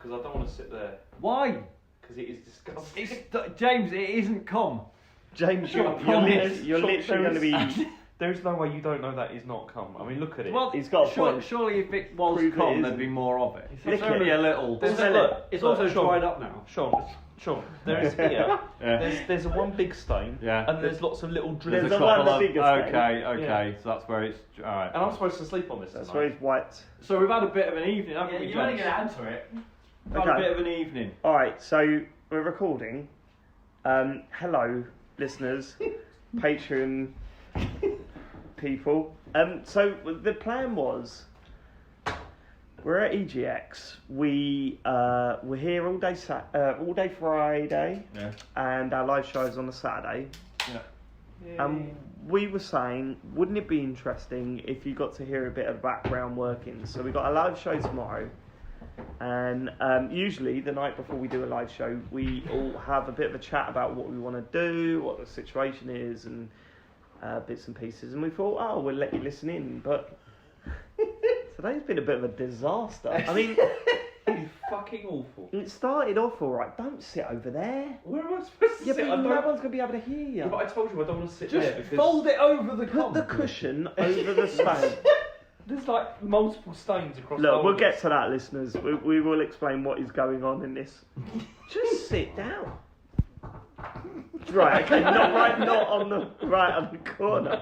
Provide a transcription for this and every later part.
because I don't want to sit there. Why? Because it is disgusting. James, it isn't cum. James, you're literally going to be... There's no way you don't know that is not cum. I mean, look at it. Well, He's got a point. Surely if it was Prove it cum, isn't. there'd be more of it. Lick It's only it. a little. It's also Sean, dried up now. Sean, there is here. Yeah. There's a one big stain. Yeah. And there's lots of little There's drips. a one the biggest Okay, thing. okay, so that's where it's alright. And I'm supposed to sleep on this. That's tonight. where he's white. So we've had a bit of an evening, haven't Yeah, we, you're only gents? going to add to it. We've had a bit of an evening. Alright, so we're recording. Hello, listeners, Patreon people. So the plan was, we're at EGX. We're here all day Friday, Yeah. and our live show is on a Saturday. Yeah. We were saying, wouldn't it be interesting if you got to hear a bit of background working? So we got a live show tomorrow, and usually the night before we do a live show, we all have a bit of a chat about what we want to do, what the situation is, and bits and pieces. And we thought, oh, we'll let you listen in, but today's been a bit of a disaster. I mean, It's fucking awful. it started off all right. Don't sit over there. Where am I supposed to Yeah, sit? but I no don't... one's gonna be able to hear you. Yeah, but I told you I don't want to sit Just there because fold it over the Put cum. the cushion over the stain. there's like multiple stains across. Look, the we'll whole get to that, listeners. We will explain what is going on in this. Just sit down. Right, okay, not on the corner.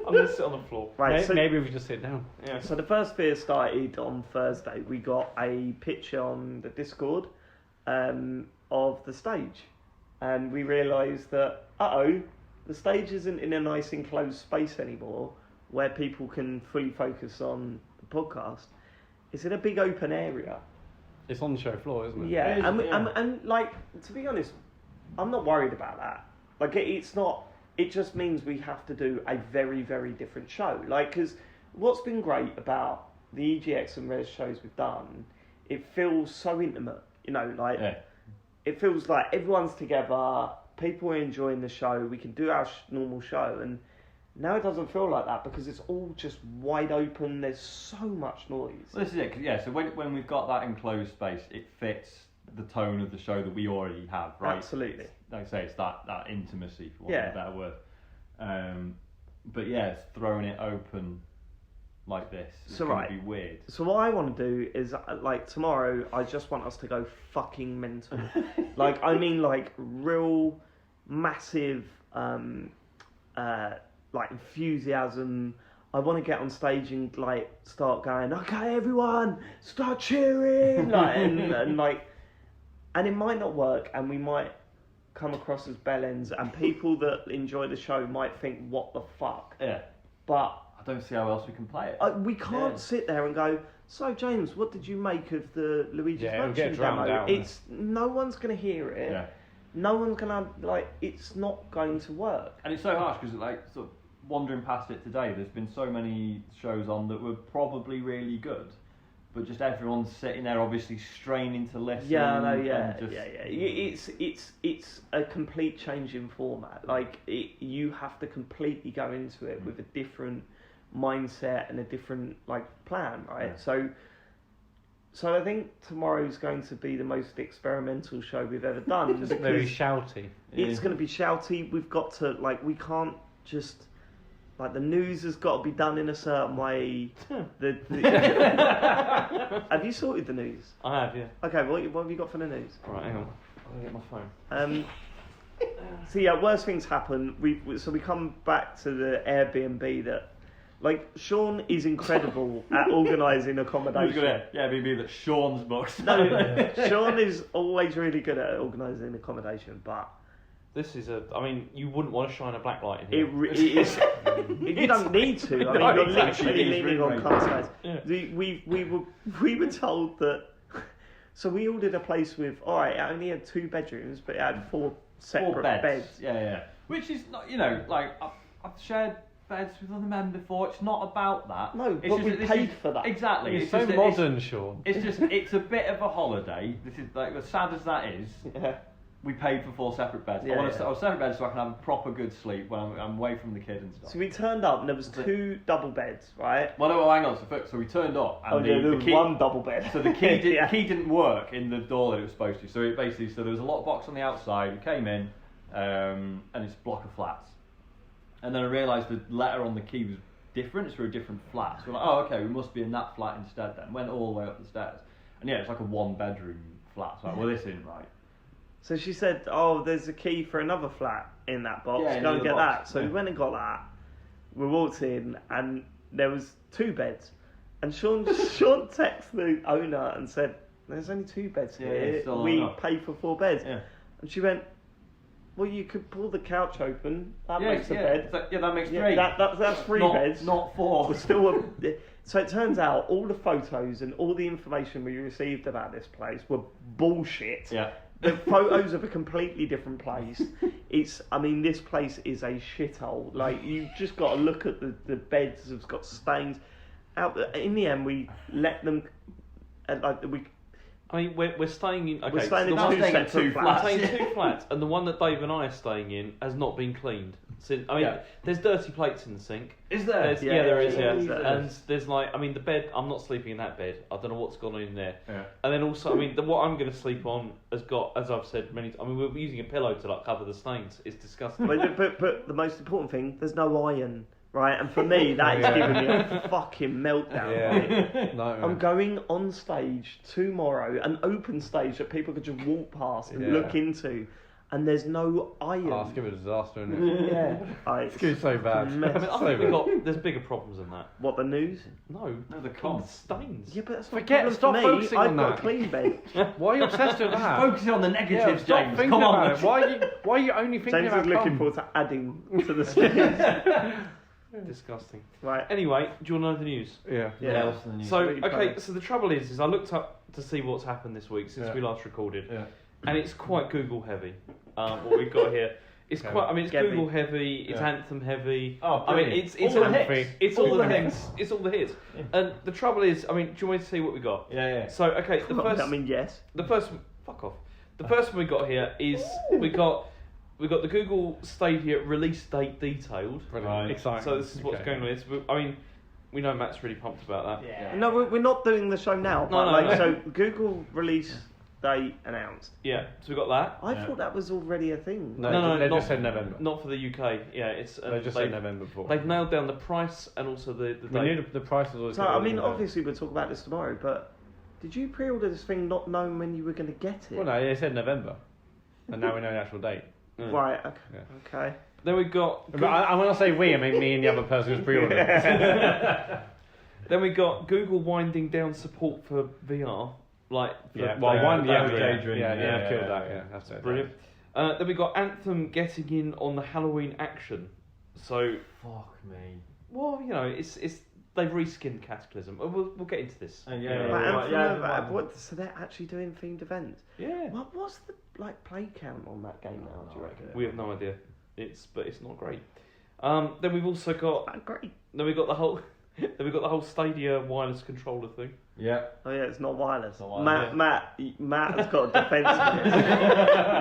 I'm gonna sit on the floor. Right, so, Maybe we just sit down. Yeah. so the first fear started on Thursday. We got a picture on the Discord of the stage, and we realised that the stage isn't in a nice enclosed space anymore where people can fully focus on the podcast. It's in a big open area. It's on the show floor, isn't it? Yeah, It is, and like, to be honest, I'm not worried about that. Like, it's not. It just means we have to do a very, very different show. Like, because what's been great about the EGX and Res shows we've done, it feels so intimate. You know, like it feels like everyone's together. People are enjoying the show. We can do our normal show, and now it doesn't feel like that because it's all just wide open. There's so much noise. Well, this is it, 'cause, yeah, so when we've got that enclosed space, it fits the tone of the show that we already have, right? Absolutely. Like I say, it's that intimacy, for want Yeah. of a better word. But yeah, it's throwing it open like this. It's So, going right. to be weird. So what I want to do is, like, tomorrow, I just want us to go fucking mental. Like, I mean, like, real massive, like, enthusiasm. I want to get on stage and, like, start going, okay, everyone, start cheering! Like, and it might not work, and we might come across as bellends, and people that enjoy the show might think, what the fuck? Yeah. But I don't see how else we can play it. we can't sit there and go, so James, what did you make of the Luigi's Yeah, it'll Mansion get drowned demo? out. It's no one's going to hear it. Yeah. No one's going to, like, it's not going to work. And it's so harsh because, like, sort of wandering past it today, there's been so many shows on that were probably really good, but just everyone's sitting there, obviously straining to listen. Yeah, no, and yeah, just, yeah. It's a complete change in format. Like, you have to completely go into it with a different mindset and a different, like, plan, right? Yeah. So I think tomorrow's going to be the most experimental show we've ever done. Just very shouty. It's going to be shouty. We've got to, like, we can't just, like, the news has got to be done in a certain way. Have you sorted the news? I have, yeah. Okay, what have you got for the news? Right, hang on. I'll get my phone. So yeah, worse things happen. We come back to the Airbnb that, like, Sean is incredible at organising accommodation. Maybe that Sean's booked. No, Sean is always really good at organising accommodation, but This is I mean, you wouldn't want to shine a black light in here. it is. You don't need to. I mean, No, you're exactly. literally It is leaning on really concepts. Yeah. We were told that. So we ordered a place with, all right, it only had 2 bedrooms, but it had 4 separate beds. Yeah. Which is not, like, I've shared beds with other men before. It's not about that. No, It's but we this paid for that. Exactly. It's so modern, Sean. It's just, it's a bit of a holiday. This is, like, as sad as that is. Yeah. we paid for 4 separate beds. Yeah, I want yeah. a separate bed so I can have a proper good sleep when I'm away from the kid and stuff. So we turned up and there was 2 double beds, right? Well, no, hang on. So we turned up and there was the key, 1 double bed. So the key, Yeah. key didn't work in the door that it was supposed to. So it basically, there was a lockbox on the outside. We came in, and it's a block of flats. And then I realised the letter on the key was different. It's for a different flat. So we're like, oh, okay, we must be in that flat instead then. Went all the way up the stairs. And yeah, it's like a 1-bedroom flat. So like, well, this isn't right. So she said, oh, there's a key for another flat in that box. Yeah, Go in and the get box. that. So we went and got that. We walked in and there was 2 beds. And Sean texted the owner and said, there's only 2 beds Yeah, here. it's still We enough." paid for 4 beds. Yeah. And she went, well, you could pull the couch open. That makes a yeah. bed. So, that makes 3. Yeah, that's 3 beds. Not 4. We're still so it turns out all the photos and all the information we received about this place were bullshit. Yeah. The photos of a completely different place. This place is a shithole. Like, you've just got to look at the beds have got stains. In the end, we let them. We're staying in. Okay, We're staying in so the 2 one- separate two flats. I'm saying 2 flats, and the one that Dave and I are staying in has not been cleaned. Since there's dirty plates in the sink. Is there? There is. Yeah, Yeah, there and is. there's the bed. I'm not sleeping in that bed. I don't know what's gone on in there. Yeah. And then also, what I'm going to sleep on has got, as I've said many times. We're using a pillow to cover the stains. It's disgusting. But the most important thing, there's no iron, right? And for me, that is giving me a fucking meltdown. Right? No, I'm going on stage tomorrow, an open stage that people could just walk past and Yeah. look into, and there's no iron. Oh, it's going to be a disaster, isn't it? Yeah, It's going to be so bad. mess. I So think bad. there's bigger problems than that. What, the news? No, No, the the comp. stains. Yeah, but that's not Forget- a problem stop for me. focusing I've on got that. a clean bed. Why are you obsessed with that? Focusing on the negatives, Stop James. thinking Come on. about it. Why are you only thinking James about is looking cum? forward to adding to the stains. Disgusting. Right. Anyway, do you want to know the news? Yeah. Yeah. What else in the news? So, What you okay, found? so the trouble is I looked up to see what's happened this week since Yeah. we last recorded, Yeah. and it's quite Google heavy. What we've got here, it's Okay. quite. It's Heavy. Google heavy. It's Yeah. Anthem heavy. Oh, I mean, brilliant. it's All the all hits. It's All all the the hits. hits. It's all the hits. And the trouble is, do you want me to see what we got? Yeah. So, okay, the first. Yes. The first one, fuck off. The first one we got here is we got the Google Stadia release date detailed. Brilliant. Right. Exciting. So this is what's Okay. going on. We know Matt's really pumped about that. Yeah. No, we're not doing the show now. No, But no. So Google release date announced. Yeah. So we got that. I Yeah. thought that was already a thing. No, they not- just said November. Not for the UK. Yeah, it's. They just said November before. They've nailed down the price and also the We date. knew the price was always So gonna I be mean, November. obviously we'll talk about this tomorrow. But did you pre-order this thing not knowing when you were going to get it? Well, no, they said November, and now we know the actual date. Mm. Right. Okay. Yeah. Okay. Then we got. But when I say we, I mean me and the other person who's pre-ordered. Then we got Google winding down support for VR. For Yeah, Daydream. yeah, killed that. Yeah, that's it. Brilliant. Then we got Anthem getting in on the Halloween action. So, Fuck me. well, it's they've reskinned Cataclysm. We'll get into this. Yeah, You yeah, know, But right, Anthem, yeah, what? So they're actually doing themed events. Yeah. What's the play count on that game now? Do you reckon? We have no idea. But it's not great. Then we've also got. Great. Then we got the whole. Then we got the whole Stadia wireless controller thing. Yeah. Oh yeah, it's not wireless. Not wireless. Matt has got a defence for this.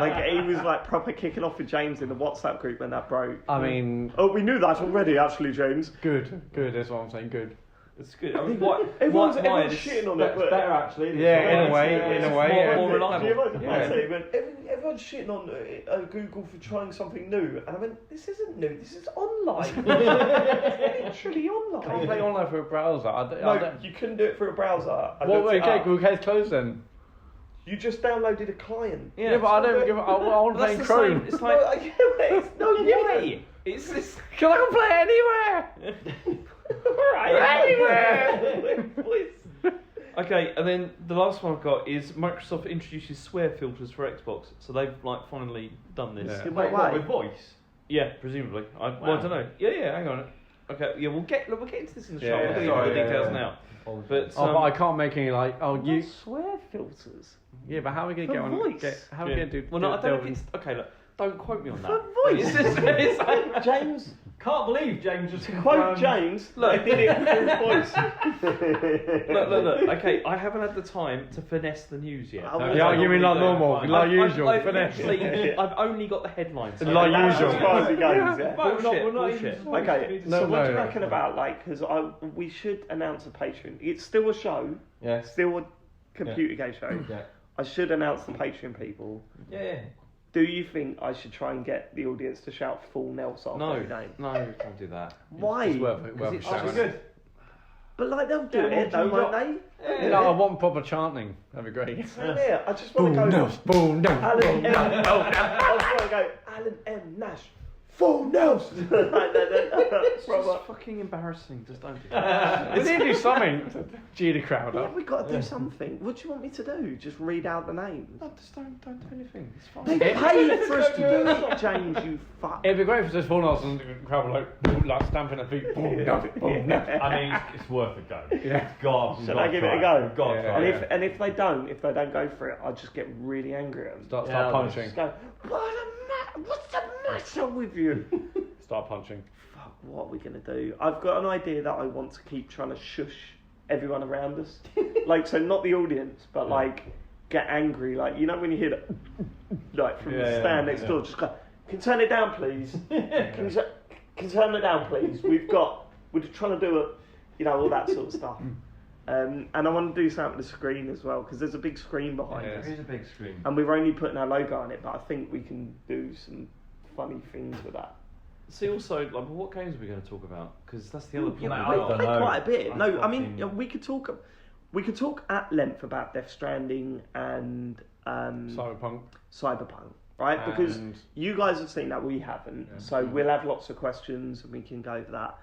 Like he was like proper kicking off with James in the WhatsApp group when that broke. I mean, Oh, we knew that already, actually, James. good. That's what I'm saying. Good. It's good. I mean, why Everyone's this- shitting on it, It's but better actually. Yeah, in a way, It's in a way, more- yeah. more Do reliable. you imagine Yeah. Matt saying, everyone's shitting on Google for trying something new, and I went, this isn't new. This is online. It's literally Can't online. play online for a browser. No, you couldn't do it through a browser. I Well, looked it okay, up. Google Case closed then. You just downloaded a client. Yeah, but I don't give. I want to play in That's the Chrome. same. It's like No, yeah, but it's no different. it's this. Cause I can play anywhere. Anywhere. Okay, and then the last one I've got is Microsoft introduces swear filters for Xbox. So they've finally done this. Yeah. Wait, what, with voice? Yeah, presumably. I don't know. Yeah, hang on. Okay, yeah, we'll get into this in the show. Yeah, We'll get sorry, into the details yeah. now. But, Oh, but I can't make any you. Swear filters. Yeah, but how are we gonna For get on? voice. How are we yeah. gonna do? Well, no, I don't delve know if it's okay. Look, Don't quote me on that. For voice. It's like- James, Can't believe James just quote James. Look. I did it through voice. Look. Okay, I haven't had the time to finesse the news yet. Oh, No, yeah, you mean like normal, Fine. like usual, I've finesse. literally- I've only got the headlines. Like That's usual. as far as it goes, yeah. Bullshit, we're not bullshit. even supposed Okay, to be so what do you no. reckon about because we should announce a Patreon. It's still a show, Yes. still a computer game show. Yeah. I should announce the Patreon people. Yeah. Do you think I should try and get the audience to shout full Nels after No, every name? no, don't do that. Why? It's worth a it's shout. just- Good. But like they'll do Yeah, it, though, well, won't they? You know, I want proper chanting. That'd be great. Same here. I just want Boom, to go. Nels, boom, Nels, Alan boom, M. Nels. I just want to go. Alan M. Nash. Full Nels. It's Proper. just fucking embarrassing. Just don't do that. We need to do something to cheer the crowd Yeah, up. we got to do something. What do you want me to do? Just read out the names. No, just don't do anything. It's fine. They paid for us to do it, James. You fuck. It'd be great if there's full Nels and the crowd were like, boom, like stamping their feet. Boom, Nels, boom, Nels. I mean, it's worth a go. Yeah. God, Should I give it a go? God, Yeah. And if they don't go for it, I'll just get really angry at them. Start Yeah, punching. Just go. What's the matter with you? Start punching. Fuck, what are we gonna do? I've got an idea that I want to keep trying to shush everyone around us. Like, so not the audience, but like get angry. Like, you know when you hear that, like from the Yeah, stand next yeah. door, just go. Can you turn it down, please? Can you turn it down, please? We're just trying to do it, you know, all that sort of stuff. And I want to do something with the screen as well because there's a big screen behind Yeah. us, There is a big screen. and we're only putting our logo on it. But I think we can do some funny things with that. See, also, like, what games are we going to talk about? Because that's the other Yeah, point. I we don't played know. quite a bit. I'm No, I mean fucking- we could talk at length about Death Stranding and Cyberpunk. Cyberpunk, right? Because And- you guys have seen that, we haven't. Yeah. So we'll have lots of questions and we can go over that.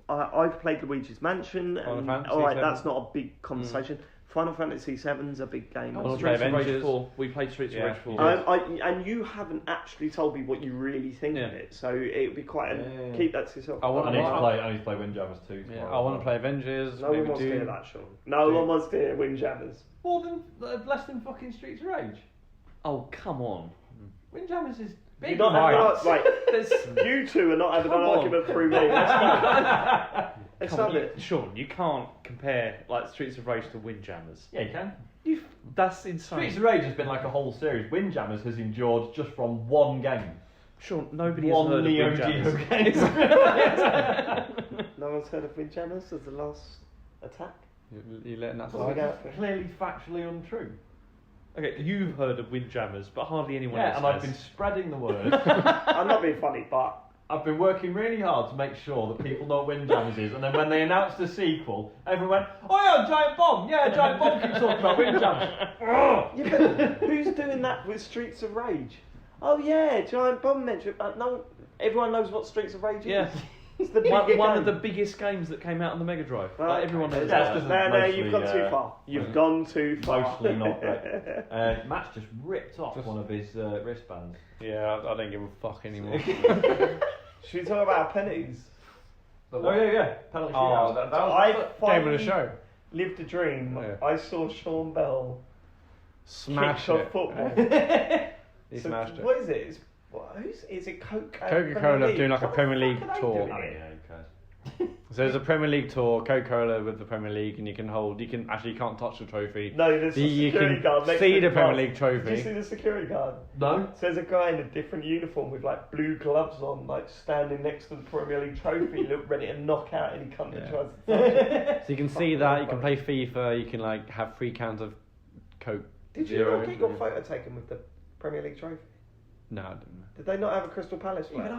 I've played Luigi's Mansion, Final and Fantasy all right, VII. that's not a big conversation. Final Fantasy VII's a big game. I wanna Streets play of Rage Avengers. 4. We played Streets Yeah. of Rage 4. And you haven't actually told me what you really think of Yeah. it, so it would be quite. Yeah. Keep that to yourself. I want- I need to Well, play. I need to play Windjammers too. Yeah, tomorrow. I want to play Avengers. No one maybe wants to Doom. hear that, Sean. No Doom. one wants to hear Windjammers. More than less than fucking Streets of Rage. Oh, come on. Windjammers is big. You're not Right. having right. There's, You two are not having Come an on. argument through me. Let's go. Let's come have on, it. Sean, you can't compare like Streets of Rage to Windjammers. Yeah, you can. That's insane. Streets of Rage has been like a whole series. Windjammers has endured just from one game. Sean, nobody has One heard Neo of Geo Windjammers. game. No one's heard of Windjammers as the last attack? You letting that What's we slide? got? Clearly factually untrue. Okay, you've heard of Windjammers, but hardly anyone Yeah, else and has. I've been spreading the word. I'm not being funny, but I've been working really hard to make sure that people know what Windjammers is, and then when they announced the sequel, everyone went, "Oh yeah, Giant Bomb! Yeah, Giant Bomb keeps talking about Windjammers." yeah, but who's doing that with Streets of Rage? Oh yeah, Giant Bomb mentioned. No, everyone knows what Streets of Rage is. Yeah. It's the one of the biggest games that came out on the Mega Drive. Like, everyone knows Yeah, that. it's No, mostly, you've gone too far. You've gone too far. Mostly not. Matt's just ripped off one of his wristbands. Yeah, I don't give a fuck anymore. Should we talk about penalties? Oh yeah. Penalty Oh, shootout. that I was game of finally the show. lived a dream. Yeah. I saw Sean Bell Smash kick it. off football. He So smashed it. what is it? Is it Coke? Coca-Cola doing like a Premier League tour. I mean, yeah, who cares? So there's a Premier League tour, Coca-Cola with the Premier League, and you can actually you can't touch the trophy. No, there's a You security can guard next see to the Premier bus. League trophy. Did you see the security guard? No. So there's a guy in a different uniform with like blue gloves on, like standing next to the Premier League trophy, look ready to knock out any cunt that Yeah. tries to touch it. So you can see that, you can play FIFA, you can like have 3 cans of Coke. Did you Zero. not get your photo taken with the Premier League trophy? No, I didn't. Did they not have a Crystal Palace flag?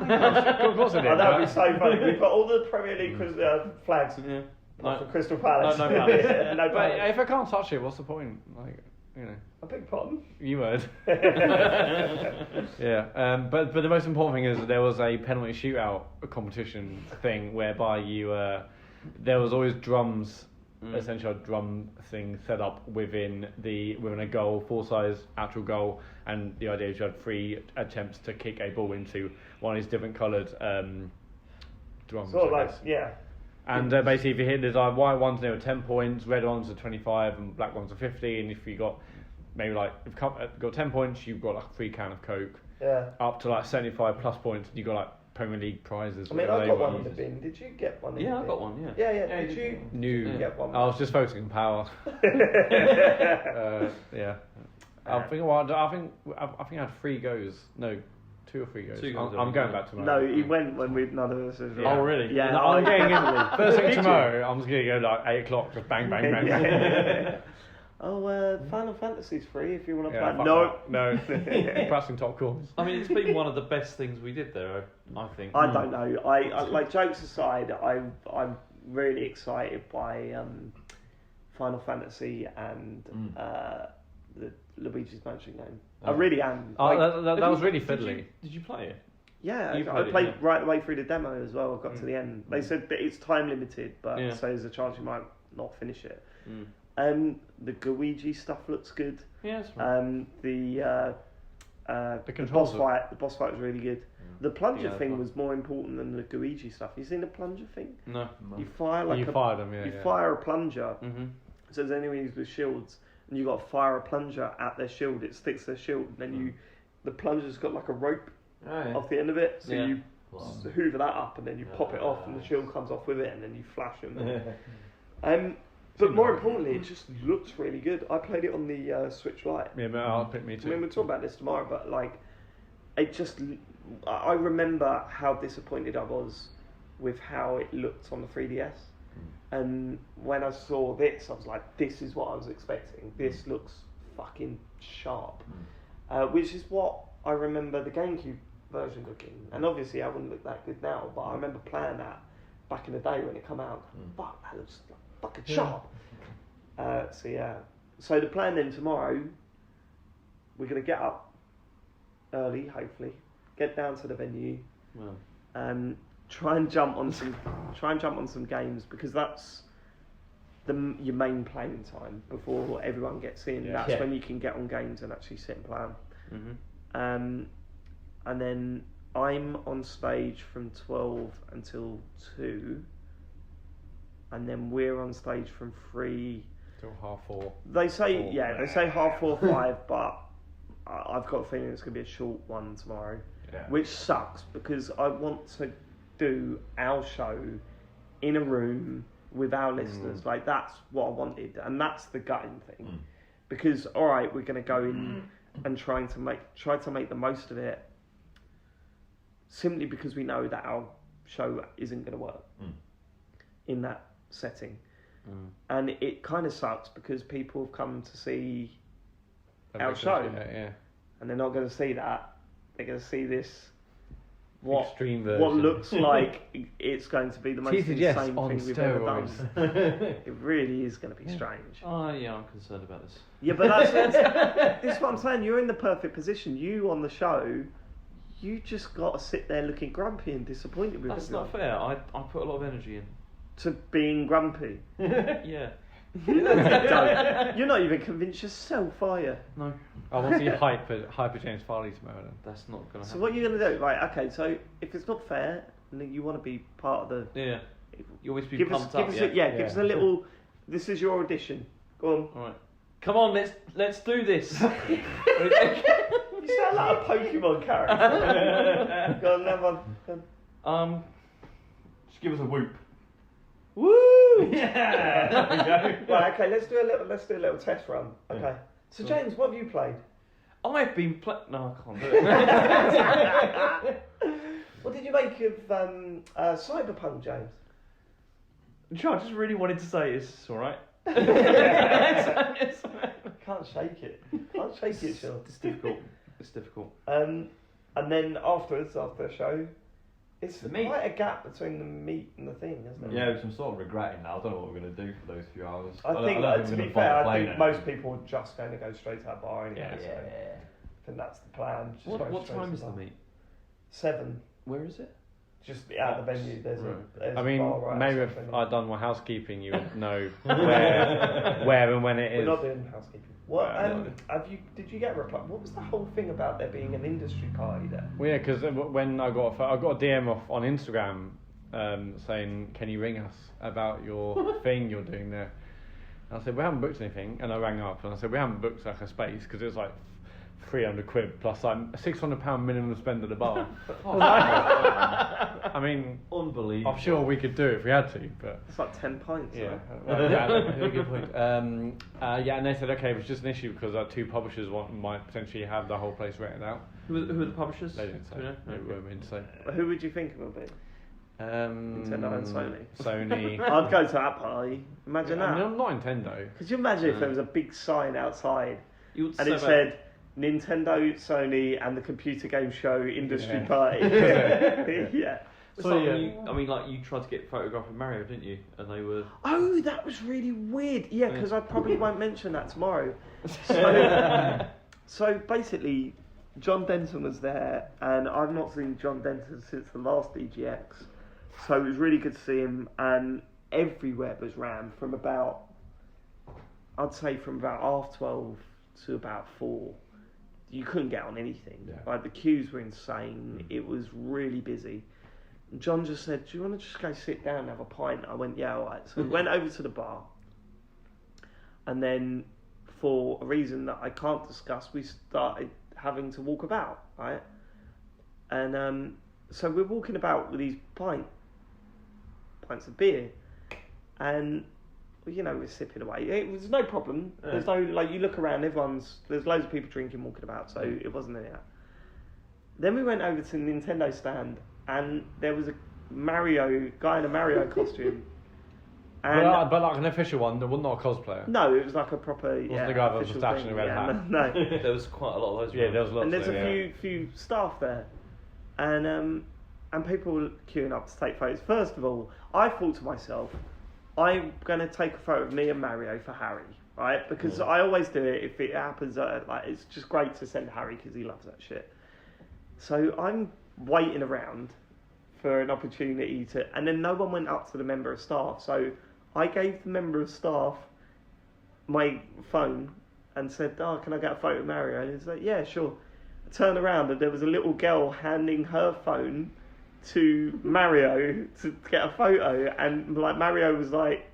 Of course I did. Oh, that would be so funny. We've got all the Premier League flags Yeah. apart from Crystal Palace. No Palace. No But Palace. if I can't touch it, what's the point? Like, you know, I beg pardon? you would. Yeah, but the most important thing is that there was a penalty shootout competition thing whereby there was always drums, essentially a drum thing set up within a goal, full size actual goal, and the idea is you had 3 attempts to kick a ball into one of these different coloured drums. Sort of I like, guess. yeah. And basically, if you hit, there's like white ones, they were 10 points, red ones are 25, and black ones are 50. And if you got maybe like if you got 10 points, you've got like a free can of Coke. Yeah. up to like 75 plus points, and you got like Premier League prizes. I mean, whatever I they got were. one in the bin. Did you get one in the bin? Yeah, I got one. Yeah. Yeah. Yeah, Did you? New. Did you get one? I was just focusing on power. Yeah. I think I had 3 goes. No, 2 or 3 goes. 2 goes, I'm going yeah. back tomorrow. No, he went when we none of us was Yeah. Oh, really? Yeah. No, I'm getting in. First thing Did you? tomorrow, I'm just gonna go like 8 o'clock, just bang, bang, bang. Yeah. Oh, Final Fantasy's free if you want to Yeah, play. fuck No. that. No. Pressing top corners. I mean, it's been one of the best things we did there. I think. I don't know. I like, jokes aside, I'm really excited by Final Fantasy and the Luigi's Mansion game. I really am. Oh, Like, that was really fiddly. Did you play it? yeah, you I played it, played yeah. right the way through the demo as well. I got to the end. They said that it's time limited, but Yeah. so there's a chance you might not finish it. Mm. The Luigi stuff looks good. Yeah, it's fine. The controls boss fight was really good. The plunger Yeah, thing fun. was more important than the Luigi stuff. You seen the plunger thing? No. You fire like You fired them, yeah. you yeah. fire a plunger. Mhm. So there's enemies with shields, and you got to fire a plunger at their shield. It sticks their shield, and then the plunger's got like a rope off the end of it. So Yeah. you hoover that up, and then you pop it off, and the shield comes off with it, and then you flash them. But more importantly, it just looks really good. I played it on the Switch Lite. Yeah, but I'll pick me I too. mean, we'll talk about this tomorrow, but like, it just. I remember how disappointed I was with how it looked on the 3DS. And when I saw this, I was like, this is what I was expecting. This looks fucking sharp. Which is what I remember the GameCube version looking. And obviously, I wouldn't look that good now, but I remember playing that back in the day when it came out. Fuck, that looks fucking sharp. So yeah. So the plan then tomorrow, we're going to get up early, hopefully, get down to the venue, Well, try and jump on some games, because that's your main playing time before everyone gets in. Yeah. That's Yeah. when you can get on games and actually sit and play 'em. Mhm. And then I'm on stage from 12 until 2, and then we're on stage from 3 Till 4:30. They say, Four. yeah, they say 4:30, but I've got a feeling it's going to be a short one tomorrow, Yeah. which sucks because I want to do our show in a room with our listeners. Like, that's what I wanted, and that's the gutting thing. Because, all right, we're going to go in and try to make the most of it, simply because we know that our show isn't going to work in that setting. And it kind of sucks because people have come to see our show, Yeah. and they're not going to see that. They're going to see this, Extreme version. what looks like it's going to be the most TCGS insane on thing we've ever done. steroids. It really is going to be strange. Oh, yeah, I'm concerned about this. Yeah, but this is what I'm saying. You're in the perfect position. You on the show, you just got to sit there looking grumpy and disappointed with That's everyone. not fair. I put a lot of energy in. To being grumpy. Yeah. Don't. You're not even convinced yourself, are you? No, I want to see hyper James Farley tomorrow then. that's not gonna happen. So what are you going to do? Right, okay, so if it's not fair, and you want to be part of the... Yeah. You always be Give us, pumped give up. us Yeah. give us a little... This is your audition. Go on. All right. Come on, let's do this. You sound like a Pokemon character. Go on, have one. Go on. Just give us a whoop. Woo! Yeah. Right, okay, let's do a little test run. Okay. So James, what have you played? I've been No, I can't do it. What did you make of Cyberpunk, James? I just really wanted to say it's all right. Can't shake it. Can't shake it, Sean. It's difficult. It's difficult. And then afterwards, after the show, it's The meat. quite a gap between the meat and the thing, isn't it? Yeah, which I'm sort of regretting now. I don't know what we're going to do for those few hours. I think, don't to we're be gonna fair, bother I playing think it. most people are just going to go straight to that bar anyway. Yeah. So I think that's the plan. Just go What straight time to is the bar. meet? 7. Where is it? Just at the venue. There's Right. a I mean, bar right maybe outside if the venue. I'd done my housekeeping, you would know where and when it We're is. not doing housekeeping. What Right. did you get a reply? What was the whole thing about there being an industry party there? Well, yeah, because when I got a DM off on Instagram saying, "Can you ring us about your thing you're doing there?" And I said, "We haven't booked anything." And I rang up and I said, "We haven't booked like a space because it was like £300 plus like a £600 minimum spend at the bar. I mean, Unbelievable. I'm sure we could do it if we had to, but It's like 10 pints. yeah, Right? that's a good point. Yeah, and they said okay, it was just an issue because two publishers might potentially have the whole place rented out. Who are the publishers? They didn't say. Do you know? They weren't meant to say. Who would you think it would be? Nintendo and Sony. Sony. I'd go to that party. Imagine that. No, not Nintendo. Could you imagine if there was a big sign outside You would and say it said Nintendo, Sony, and the Computer Game Show Industry Yeah. Party? Yeah. Yeah. It's like when you tried to get photographed with Mario, didn't you? And they were. Oh, that was really weird. Yeah, because I probably won't mention that tomorrow. So, so basically, John Denton was there, and I've not seen John Denton since the last DGX. So it was really good to see him, and everywhere was rammed from about, I'd say from about 12:30 to about 4. You couldn't get on anything. Yeah. Like the queues were insane. It was really busy. And John just said, "Do you want to just go sit down and have a pint?" I went, "Yeah, all right." So we went over to the bar, and then for a reason that I can't discuss, we started having to walk about, right? And so we're walking about with these pints of beer, and you know, we're sipping away. It was no problem. There's no, like, you look around, there's loads of people drinking, walking about, so it wasn't any of that. Then we went over to the Nintendo stand, and there was a guy in a Mario costume. And But like an official one, not a cosplayer. no, it was like a proper the guy that was official attached in thing. a red Yeah, hat? No. There was quite a lot of those. Yeah, there was lots. And there's of a few staff there, and people were queuing up to take photos. First of all, I thought to myself, I'm gonna take a photo of me and Mario for Harry, right? Because I always do it if it happens. Like, it's just great to send Harry because he loves that shit. So I'm waiting around for an opportunity to, and then no one went up to the member of staff. So I gave the member of staff my phone and said, "Oh, can I get a photo of Mario?" And he's like, "Yeah, sure." I turned around and there was a little girl handing her phone to Mario to get a photo, and like Mario was like,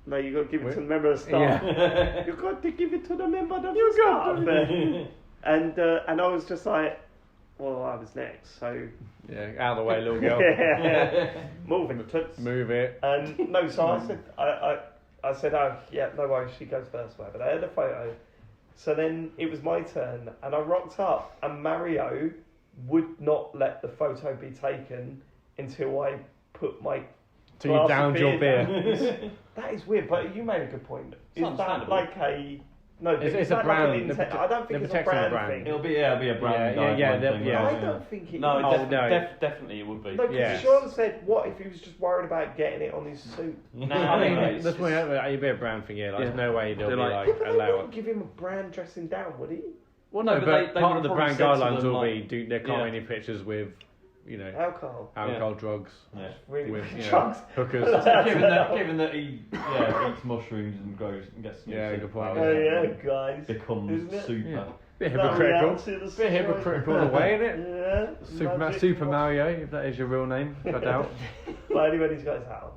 "No, you got to give it to the member of staff. Yeah. You got to give it to the member of staff." And I was just like, well, I was next, so Yeah, out of the way, little girl. moving toots. Move it. And no, so I said, "Oh yeah, no worries, she goes first, whatever." They had a photo, so then it was my turn, and I rocked up, and Mario would not let the photo be taken until I put my Till you glass of downed your beer. down. That is weird, but you made a good point. Is that understandable. like a no? It's is a that brand. Like I don't think they're it's a protecting the brand brand. thing. It'll be a brand. Yeah, guideline thing, yeah. I don't think it. No, is. Oh, no. definitely it would be. No, because Yeah. Sean said, what if he was just worried about getting it on his suit? No, I mean, it's that's why it'd be a brand thing. Yeah, like, there's no way they'll They're be like- like Yeah, but they allow wouldn't give him a brand dressing down, would he? Well, no, but but they part would of the probably brand said to guidelines them, will like, be there can't yeah. be any pictures with, you know, Alcohol. alcohol, drugs, Yeah. Really? with you know, Drugs. hookers. given that he eats mushrooms and goes and gets Yeah, good point. Oh yeah, guys. becomes Isn't it? super. Yeah. Bit That hypocritical. reality of the Bit situation. hypocritical in a way, isn't it? Yeah. magic. Super Mario, if that is your real name, I doubt. Well, anyway, these guys out.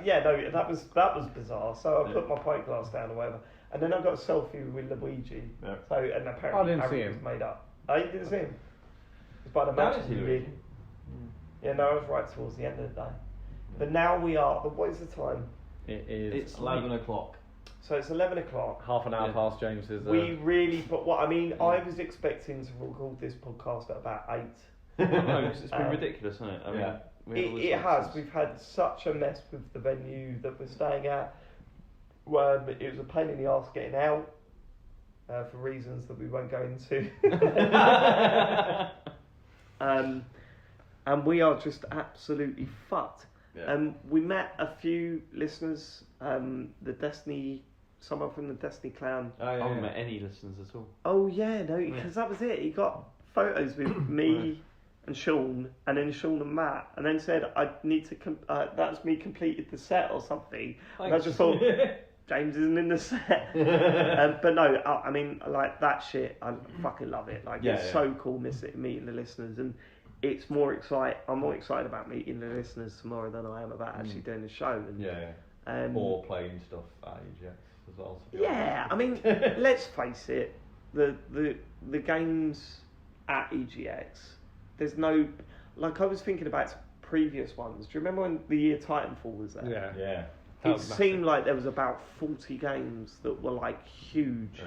Yeah. That was bizarre. So I put my pint glass down or whatever, and then I got a selfie with Luigi. Yeah. So and apparently I didn't Harry see was him. made up. Oh, you didn't see him? It's by the No, I magic didn't see you Luigi. did. Yeah, no, I was right towards the end of the day. But now we are. What is the time? It is. It's 11 o'clock. So it's 11 o'clock. half an hour Yeah. past James's. We really, but what I mean, I was expecting to record this podcast at about 8. No, it's been Um, ridiculous, isn't it? I mean, yeah. we had all these It has. nonsense. We've had such a mess with the venue that we're staying at. It was a pain in the arse getting out for reasons that we won't go into. And we are just absolutely fucked. Yeah. We met a few listeners. Someone from the Destiny Clan. Oh, I yeah, haven't yeah. met any listeners at all. Oh yeah, no, because that was it. He got photos with me and Sean, and then Sean and Matt, and then said I need to. That's me completed the set or something. And I just thought James isn't in the set. But no, I mean, like that shit. I fucking love it. Like it's so cool meeting the listeners, and it's more I'm more excited about meeting the listeners tomorrow than I am about actually doing the show. And, Or playing stuff at EGX as well. yeah, I mean, let's face it. the games at EGX, there's no, like I was thinking about previous ones. Do you remember when the year Titanfall was there? Yeah. Yeah. It seemed like there was about 40 games that were like huge. Yeah.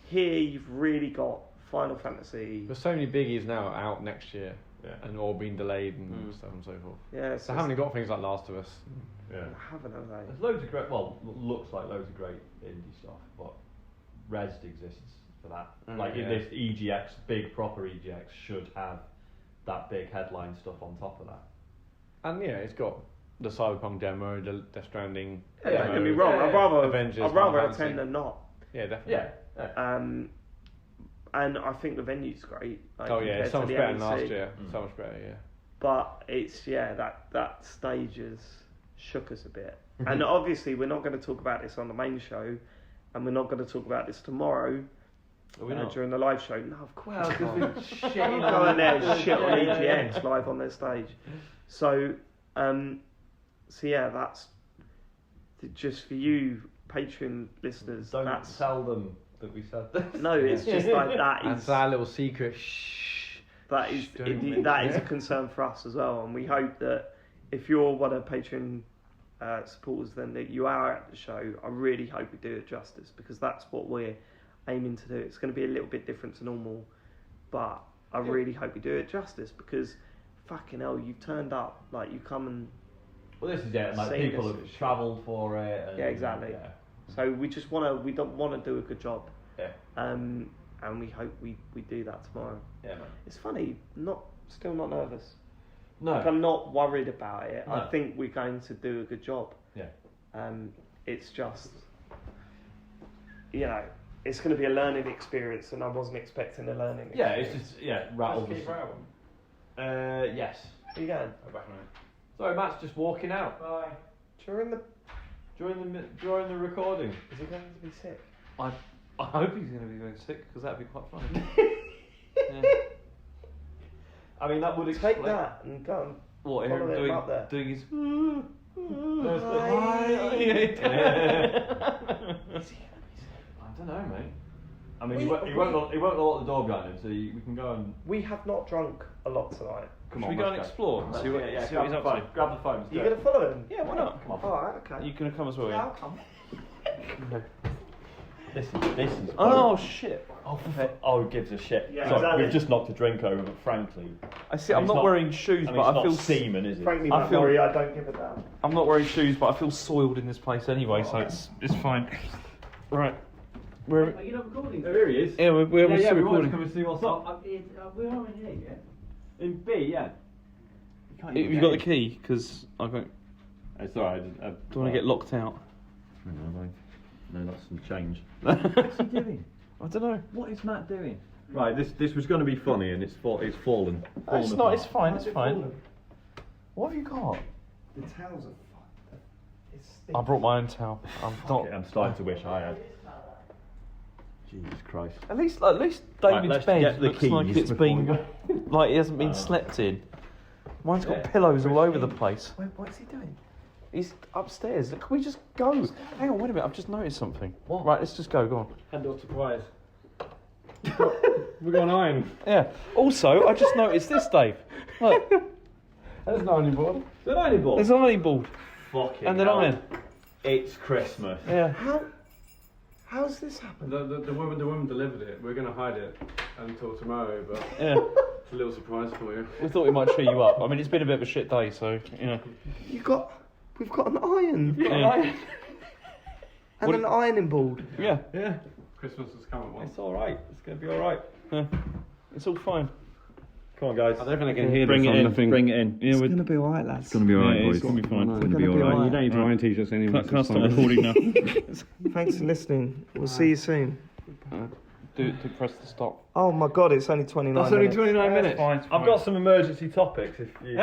Here you've really got Final Fantasy. There's so many biggies now out next year, Yeah. and all being delayed and stuff and so forth. Yeah, So haven't got things like Last of Us. Yeah. haven't have they? There's loads of great, well, looks like loads of great indie stuff, but Rezzed exists for that. Like in yeah. this EGX, big proper EGX should have that big headline stuff on top of that. And yeah, it's got the Cyberpunk demo, the Death Stranding. Yeah, demo, don't get me wrong. Avengers, I'd rather Final Fantasy. attend than not. Yeah, definitely. Yeah. And I think the venue's great. Like, Oh yeah, it's so much compared better to than the last NEC. year. So much better, yeah. But it's that stage has shook us a bit. And obviously we're not going to talk about this on the main show, and we're not going to talk about this tomorrow. Are we not? During the live show? No, of course. Well, because not. we're shitting Go in there and shit on Yeah, EGX yeah. live on their stage. So yeah, that's just for you Patreon listeners. Don't that's tell them that we said this. no, it's just like that That's is our little secret. Shh. that is Don't that is a mention it. concern for us as well, and we hope that if you're one of Patreon supporters, then that you are at the show. I really hope we do it justice, because that's what we're aiming to do. It's going to be a little bit different to normal, but I really hope we do it justice, because fucking hell, you've turned up, like you come and Well, this is it. Like Same people as- have travelled for it. And, Yeah, exactly. Yeah. so we don't want to do a good job, Yeah. and we hope we do that tomorrow. Yeah, man. It's funny, still not nervous. No. Like, I'm not worried about it. I No. think we're going to do a good job. Yeah. It's just, it's going to be a learning experience, and I wasn't expecting a learning Yeah, experience. it's just rattled us. Yes. Where you going? Sorry, Matt's just walking out Bye. During the... during the recording. Is he going to be sick? I hope he's going to be going sick, because that'd be quite funny. Yeah. I mean, that would Take explain. that and go and What, follow him him up there. doing his... I don't know, mate. I mean, We- he won't lock the door behind him, so we can go and We have not drunk a lot tonight. come Should on. we go and let's explore and see what, Yeah, see what he's grab up the to? phone. Grab the phone. let's You do going it. to follow him? Yeah, why not? Come on. Alright, okay. You gonna come as well? Yeah, I'll come. This is. Oh shit! Oh, who gives a shit? Yeah, Sorry, exactly. we've just knocked a drink over, but frankly, I see. I'm It's not not- wearing shoes, I mean, but it's I not feel. semen, is it? Frankly, I Matt feel- Murray, I don't give a damn. I'm not wearing shoes, but I feel soiled in this place anyway, so it's fine. Right. We're Are you not recording? Oh, here he is. yeah, we're still we want to recording. come and see what's up. We are in here, yeah? In B, yeah. Have you got the key? Because I don't. Do It's alright. you want to get locked out? No, that's some change. What's he doing? I don't know. What is Matt doing? Right, this was going to be funny, and it's fallen. It's not. It's fine. It's fine. What have you got? The towels are fucked. It's I brought my own towel. I'm not. I'm starting to wish I had. Jesus Christ. At least David's let's bed get the looks like keys it's before we been go. like it hasn't been slept in. Mine's got pillows all over the place. Wait, what's he doing? He's upstairs. Can we just go? Hang on, wait a minute. I've just noticed something. What? Right, let's just go. Go on. Handle surprise. We've got an iron. Yeah. Also, I just noticed this, Dave. Look, There's no ironing board. Is that ironing board? there's an ironing board Fucking and an hell. iron. It's Christmas. Yeah. How's this happened? The woman delivered it. We're gonna hide it until tomorrow, but Yeah. it's a little surprise for you. We thought we might cheer you up. I mean, it's been a bit of a shit day, so you know. We've got an iron. Yeah. And What- an ironing board. Yeah. Yeah, Christmas has come at once. it's alright. It's going to be alright. Yeah. It's all fine. Come on, guys. I don't think I can hear Bring this it on in. nothing. Bring it in. Yeah, we're gonna be alright, lads. It's going to be alright, Yeah, boys. it's gonna be fine. It's going to be Gonna be alright. alright. You don't need to iron t-shirts anyway. Can I stop recording now? Thanks for listening. We'll see you soon. Do press the stop. Oh my god, it's only 29 That's only minutes. 29 minutes. Fine. I've got some emergency topics if you...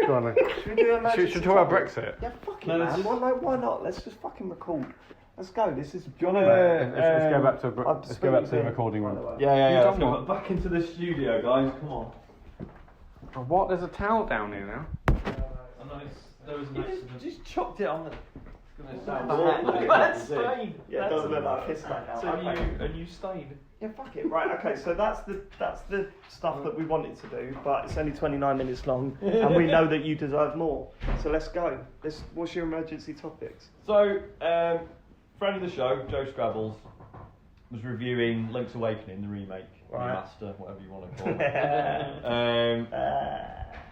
Go on then. Should we do a magic Should we talk about Brexit? Yeah, fuck it, No, man. let's just- Why not? Let's just fucking record. Let's go. This is... Do you want Let's go back to I'll let's go back to the speak recording by room. the way. Yeah, You let's done go what? back into the studio, guys. Come on. What? There's a towel down here now. There was an accident. Just chucked it on the... That's That's stain. Yeah, it doesn't look like piss right now. So Okay. you stained. Yeah, fuck it. Right, okay, so that's the stuff that we wanted to do, but it's only 29 minutes long, and we know that you deserve more. So let's go. What's your emergency topics? So, friend of the show, Joe Scrabbles, was reviewing Link's Awakening, the remake, Right. remaster, whatever you want to call it.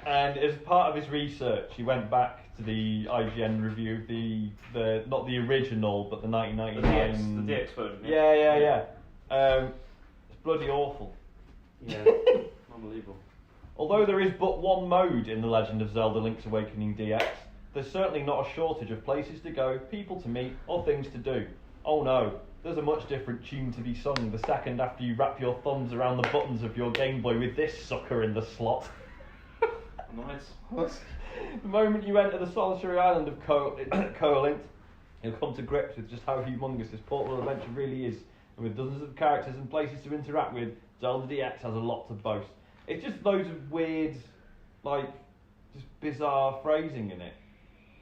And as part of his research, he went back to the IGN review of the not the original, but the 1999. The DX version. Yeah. It's bloody awful. Yeah. Unbelievable. Although there is but one mode in The Legend of Zelda Link's Awakening DX, there's certainly not a shortage of places to go, people to meet, or things to do. Oh no, there's a much different tune to be sung the second after you wrap your thumbs around the buttons of your Game Boy with this sucker in the slot. Nice. The moment you enter the solitary island of Koholint, you'll come to grips with just how humongous this portable adventure really is. And with dozens of characters and places to interact with, Zelda DX has a lot to boast. It's just loads of weird, like, just bizarre phrasing in it.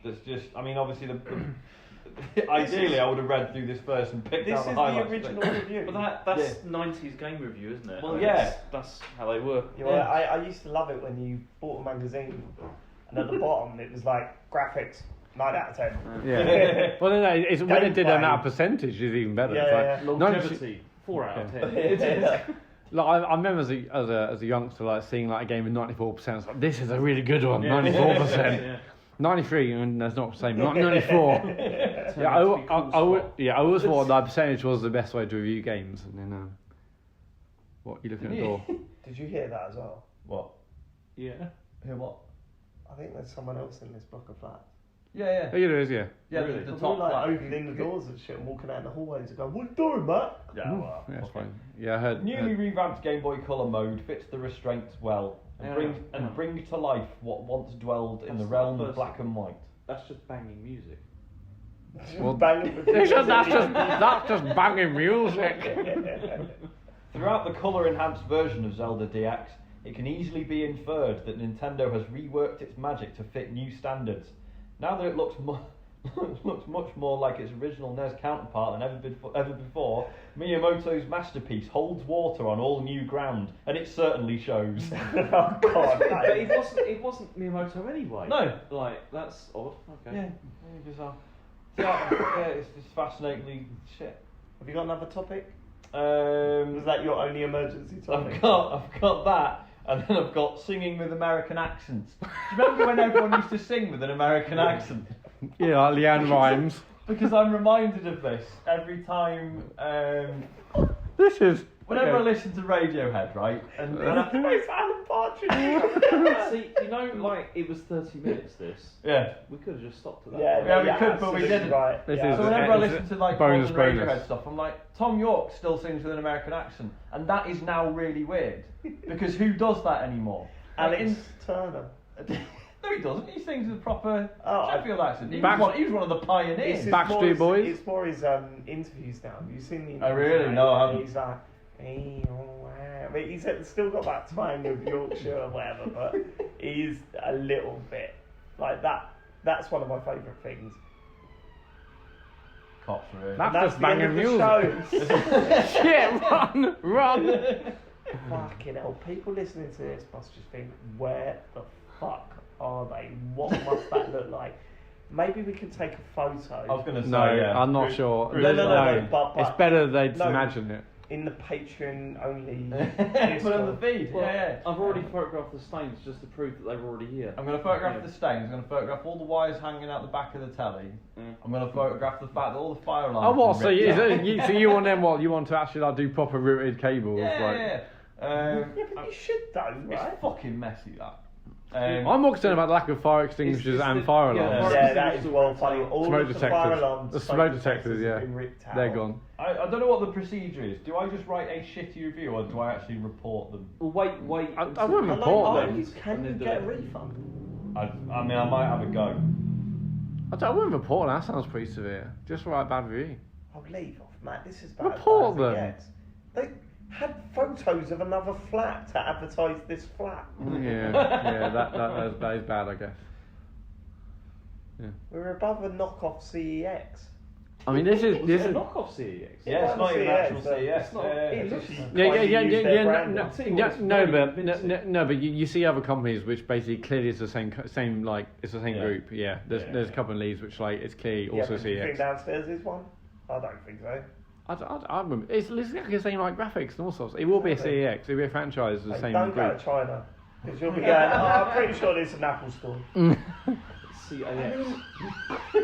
That's just, I mean, obviously, ideally I would have read through this first and picked out the highlights. This is the original review. But that's 90s game review, isn't it? Well, I mean, yeah. That's how they were. You know, I used to love it when you bought a magazine, and at the bottom it was like, graphics, 9 out of 10. Yeah. Well, no, it's when it did an Gameplay. out of percentage is even better. Yeah, It's like Longevity, 4 out of 10. Like I remember as a youngster, like seeing like a game with 94%. It's like, this is a really good one, Yeah. 94%. Yeah. 93, and that's not the same. Not 94. Yeah, I always thought that percentage was the best way to review games. And then, what you looking at the door? Did you hear that as well? What? Yeah. Hear what? I think there's someone else in this block of flats. Yeah. Oh, yeah, there is, yeah. Yeah, Really? the We're top like flat. opening the doors and shit and walking out in the hallways and going, what are you doing, Matt? Yeah, well. Yeah, that's fine. Yeah, I heard. Newly revamped Game Boy Color mode fits the restraints well and Yeah. bring to life what once dwelled in the That's realm not of black and white. That's just banging music. Well, Banging the that's just banging music. Throughout the color-enhanced version of Zelda DX, it can easily be inferred that Nintendo has reworked its magic to fit new standards. Now that it looks looks much more like its original NES counterpart than ever before, Miyamoto's masterpiece holds water on all new ground, and it certainly shows. Oh, God. But it wasn't Miyamoto anyway. No. Like, that's odd. Okay. Yeah, very bizarre. Yeah, it's just fascinatingly shit. Have you got another topic? Was that your only emergency topic? I've got that, and then I've got singing with American accents. Do you remember when everyone used to sing with an American accent? Yeah, like Leanne Rhymes. Because I'm reminded of this every time. This is. Whenever I okay. listen to Radiohead, right? And Where's Alan Partridge? See, you know, like, it was 30 minutes, this. yeah. We could have just stopped at that. Yeah, we could, but we absolutely didn't. Right. This yeah. is- So whenever I it's listen to like bonus. modern Radiohead stuff, I'm like, Tom York still sings with an American accent, and that is now really weird because who does that anymore? Alex Turner. No, he doesn't. He sings with a proper Oh, Sheffield accent. He Back- was one of the pioneers. It's his Backstreet more his- Boys? It's more his interviews now. Have you seen the interviews? Oh, really? now? No, I haven't. He's like, hey, oh, wow. I mean, he's still got that twang of Yorkshire or whatever, but he's a little bit like that. That's one of my favourite things. Cops, really. That's And just the end banging of the music. show. Shit, run! Fucking hell, people listening to this must just think, where the fuck are they? What must that look like? Maybe we can take a photo I was going to say, No, yeah. I'm not sure. No, but- It's better they'd No. imagine it. in the Patreon only. Put on the feed. Well, yeah. I've already photographed the stains just to prove that they were already here. I'm going to photograph the stains. I'm going to photograph all the wires hanging out the back of the telly. Mm. I'm going to photograph the fact that all the fire alarms. Oh, what? have So been ripped out. you want them? What you want to actually like do proper routed cables? Yeah, like, yeah. Yeah, but you should though, It's right? fucking messy that. I'm more concerned about the lack of fire extinguishers it's and the- fire yeah, alarms. Yeah, that is well funny. All Smoke of the fire detectors. alarms, The smoke detectors, yeah. have been ripped out. They're gone. I don't know what the procedure is. Do I just write a shitty review or do I actually report them? Well, wait. I until- wouldn't I like, report oh, them. can and you then do get a it. refund? I mean, I might have a go. I wouldn't report them. That sounds pretty severe. Just write a bad review. Oh, leave off, Matt. This is about Report as bad as it them. gets. They had photos of another flat to advertise this flat. Yeah, that is bad, I guess. We're above a knockoff CEX. I mean, this is It's a knockoff CEX. Yeah, it's not even actual CES. It's not. It looks No, but you see other companies which basically clearly is the same like it's the same group. Yeah, there's a couple of leads which like it's clearly also Do you think CEX. downstairs is one? I don't think so. I remember it's exactly the same like graphics and all sorts. It will be a CEX. It'll be a franchise of the same Don't go group. to China because you'll be going. I'm pretty sure there's an Apple store. CEX.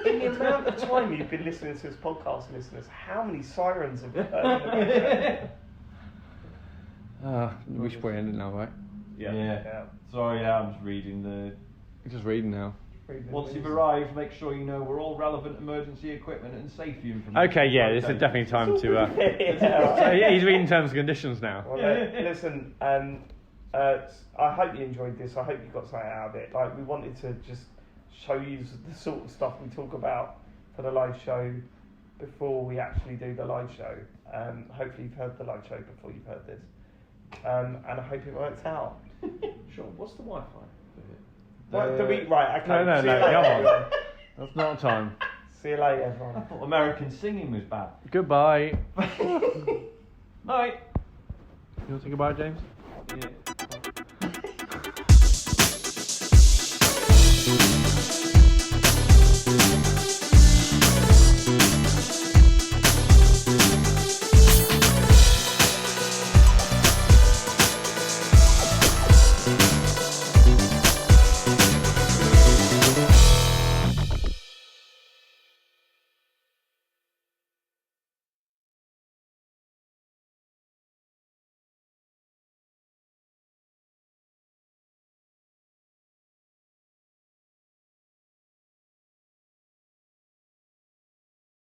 In the amount of time you've been listening to this podcast, listeners, how many sirens have you heard? We should probably end it now, right? Yeah. Sorry, I'm just reading the. Just reading now. Once you've arrived, make sure you know where all relevant emergency equipment and safety information. Okay, yeah, this is definitely time to. So he's reading terms and conditions now. Well, listen, I hope you enjoyed this. I hope you got something out of it. Like, we wanted to just show you the sort of stuff we talk about for the live show before we actually do the live show. Hopefully you've heard the live show before you've heard this. And I hope it works out. Sure. What's the Wi-Fi? Right, okay. No, See you later, come on. everyone. That's not time. See you later, I everyone. thought American singing was bad. Goodbye. Night. You want to say goodbye, James? Yeah.